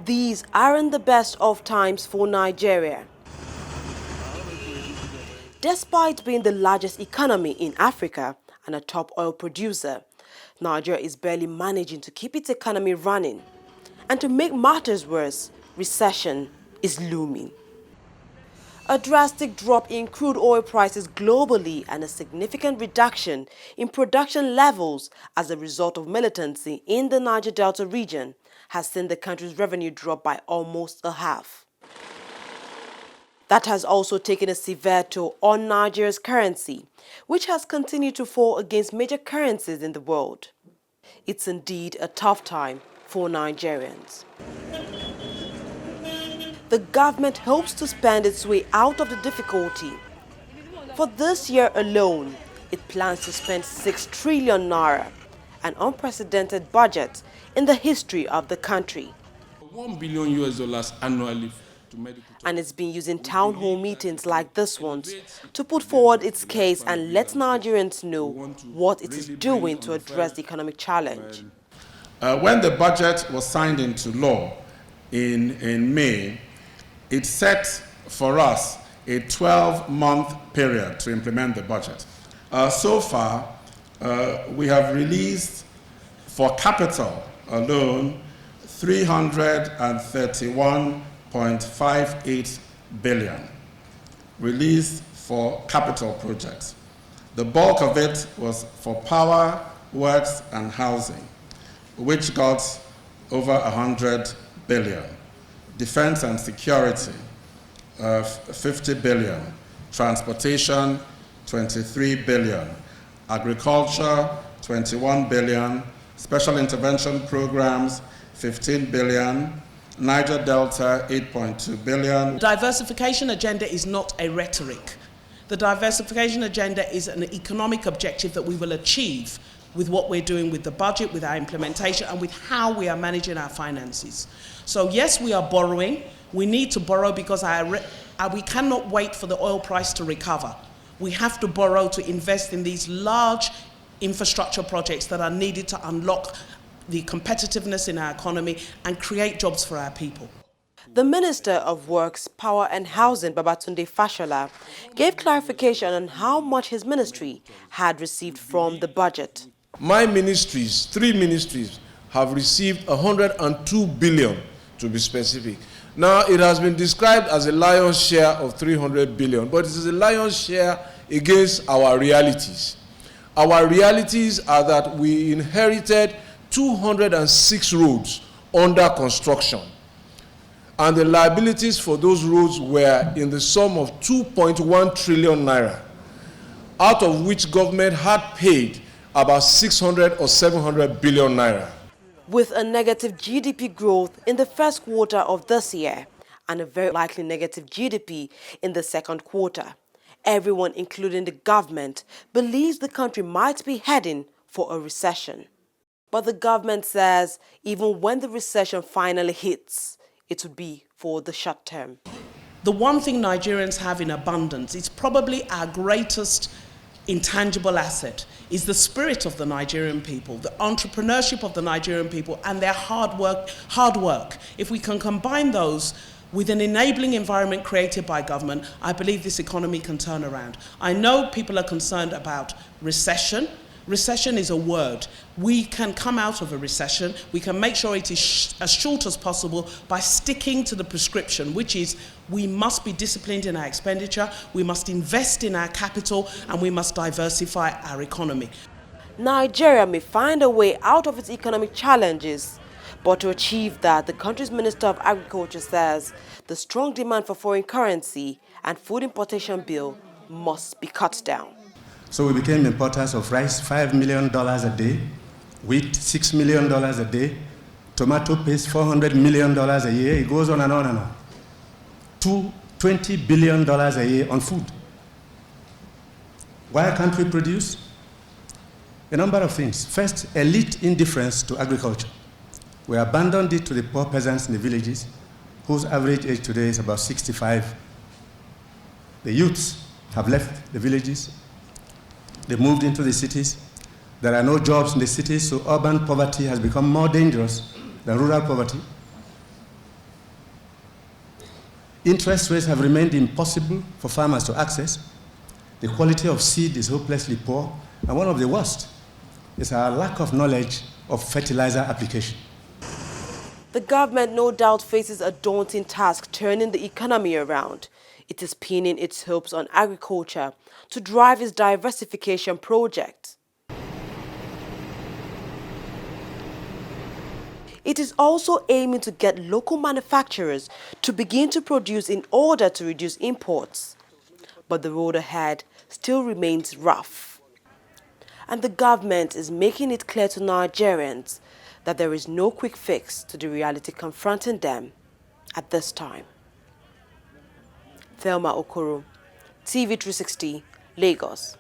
These aren't the best of times for Nigeria. Despite being the largest economy in Africa and a top oil producer, Nigeria is barely managing to keep its economy running. And to make matters worse, recession is looming. A drastic drop in crude oil prices globally and a significant reduction in production levels as a result of militancy in the Niger Delta region has seen the country's revenue drop by almost a half. That has also taken a severe toll on Nigeria's currency, which has continued to fall against major currencies in the world. It's indeed a tough time for Nigerians. The government hopes to spend its way out of the difficulty. For this year alone, it plans to spend 6 trillion naira, an unprecedented budget in the history of the country. $1 billion annually to medical. And it's been using town hall meetings like this one to put forward its case and let Nigerians know what it is doing to address the economic challenge. When the budget was signed into law in May, it set for us a 12-month period to implement the budget. So far, we have released for capital alone 331.58 billion released for capital projects. The bulk of it was for power, works, and housing, which got over 100 billion. Defense and security, 50 billion. Transportation, 23 billion. Agriculture, 21 billion. Special intervention programs, 15 billion. Niger Delta, 8.2 billion. The diversification agenda is not a rhetoric. The diversification agenda is an economic objective that we will achieve with what we're doing with the budget, with our implementation, and with how we are managing our finances. So yes, we are borrowing. We need to borrow because we cannot wait for the oil price to recover. We have to borrow to invest in these large infrastructure projects that are needed to unlock the competitiveness in our economy and create jobs for our people. The Minister of Works, Power and Housing, Babatunde Fashola, gave clarification on how much his ministry had received from the budget. My ministries, 3 ministries, have received 102 billion, to be specific. Now, it has been described as a lion's share of 300 billion, but it is a lion's share against our realities. Our realities are that we inherited 206 roads under construction, and the liabilities for those roads were in the sum of 2.1 trillion naira, out of which government had paid about 600 or 700 billion naira. With a negative GDP growth in the first quarter of this year and a very likely negative GDP in the second quarter, everyone, including the government, believes the country might be heading for a recession. But the government says even when the recession finally hits, it would be for the short term. The one thing Nigerians have in abundance, it's probably our greatest intangible asset, is the spirit of the Nigerian people, the entrepreneurship of the Nigerian people, and their hard work. If we can combine those with an enabling environment created by government, I believe this economy can turn around. I know people are concerned about recession. Recession is a word. We can come out of a recession. We can make sure it is as short as possible by sticking to the prescription, which is we must be disciplined in our expenditure, we must invest in our capital, and we must diversify our economy. Nigeria may find a way out of its economic challenges, but to achieve that, the country's Minister of Agriculture says the strong demand for foreign currency and food importation bill must be cut down. So we became importers of rice, $5 million a day, wheat, $6 million a day, tomato paste, $400 million a year. It goes on and on and on. $20 billion a year on food. Why can't we produce? A number of things. First, elite indifference to agriculture. We abandoned it to the poor peasants in the villages, whose average age today is about 65. The youths have left the villages. They moved into the cities. There are no jobs in the cities, so urban poverty has become more dangerous than rural poverty. Interest rates have remained impossible for farmers to access. The quality of seed is hopelessly poor. And one of the worst is our lack of knowledge of fertilizer application. The government no doubt faces a daunting task turning the economy around. It is pinning its hopes on agriculture to drive its diversification project. It is also aiming to get local manufacturers to begin to produce in order to reduce imports. But the road ahead still remains rough. And the government is making it clear to Nigerians that there is no quick fix to the reality confronting them at this time. Thelma Okoro, TV360, Lagos.